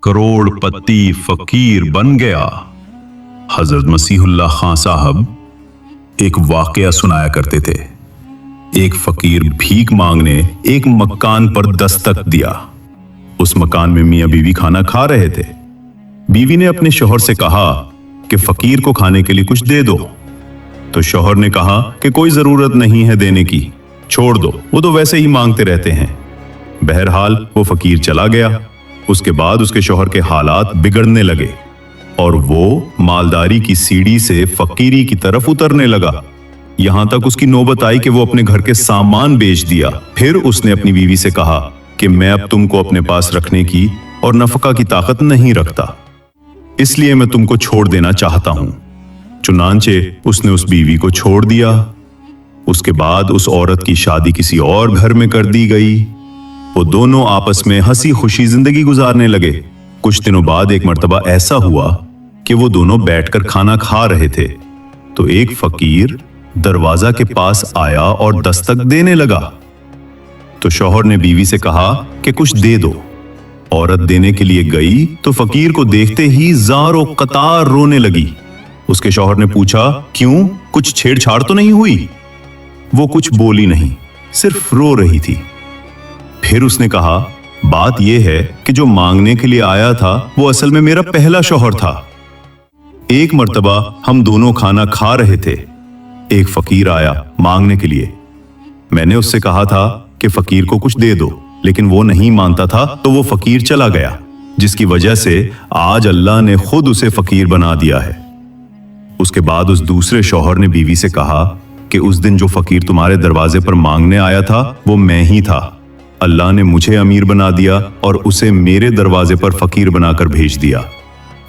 करोड़पति फकीर बन गया। हजरत मसीहुल्लाह खां साहब एक वाकया सुनाया करते थे। एक फकीर भीख मांगने एक मकान पर दस्तक दिया। उस मकान में मियां बीवी खाना खा रहे थे। बीवी ने अपने शौहर से कहा कि फकीर को खाने के लिए कुछ दे दो। तो शौहर ने कहा कि कोई जरूरत नहीं है देने की, छोड़ दो, वो तो वैसे ही मांगते रहते हैं। बहरहाल वो फकीर चला गया। उसके बाद उसके शौहर के हालात बिगड़ने लगे और वो मालदारी की सीढ़ी से फकीरी की तरफ उतरने लगा। यहां तक उसकी नौबत आई कि वो अपने घर के सामान बेच दिया। फिर उसने अपनी बीवी से कहा कि मैं अब तुमको अपने पास रखने की और नफका की ताकत नहीं रखता, इसलिए मैं तुमको छोड़ देना चाहता हूं। चुनांचे उसने उस बीवी को छोड़ दिया। उसके बाद उस औरत की शादी किसी और घर में कर दी गई। वो दोनों आपस में हंसी खुशी जिंदगी गुजारने लगे। कुछ दिनों बाद एक मर्तबा ऐसा हुआ कि वो दोनों बैठकर खाना खा रहे थे तो एक फकीर दरवाजा के पास आया और दस्तक देने लगा। तो शौहर ने बीवी से कहा कि कुछ दे दो। औरत देने के लिए गई तो फकीर को देखते ही ज़ारो कतार रोने लगी। उसके शौहर ने पूछा, क्यों, कुछ छेड़छाड़ तो नहीं हुई? वो कुछ बोली नहीं, सिर्फ रो रही थी। फिर उसने कहा, बात यह है कि जो मांगने के लिए आया था वो असल में मेरा पहला शौहर था। एक मर्तबा हम दोनों खाना खा रहे थे। एक फकीर आया मांगने के लिए। मैंने उससे कहा था कि फकीर को कुछ दे दो, लेकिन वो नहीं मानता था तो वो फकीर चला गया, जिसकी वजह से आज अल्लाह ने खुद उसे फकीर बना दिया है। उसके बाद उस दूसरे शौहर ने बीवी से कहा कि उस दिन जो फकीर तुम्हारे दरवाजे पर मांगने आया था वो मैं ही था। अल्लाह ने मुझे अमीर बना दिया और उसे मेरे दरवाजे पर फकीर बनाकर भेज दिया।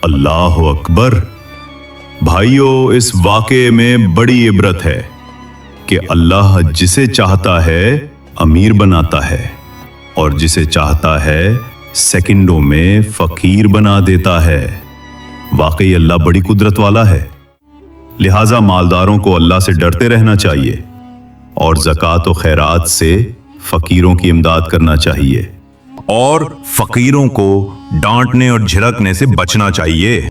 अल्लाह अकबर। भाइयों, इस वाक़े में बड़ी इबरत है कि अल्लाह जिसे चाहता है अमीर बनाता है और जिसे चाहता है सेकंडों में फकीर बना देता है। वाकई अल्लाह बड़ी कुदरत वाला है। लिहाजा मालदारों को अल्लाह से डरते रहना चाहिए और ज़कात और खैरात से फकीरों की इमदाद करना चाहिए और फकीरों को डांटने और झिड़कने से बचना चाहिए।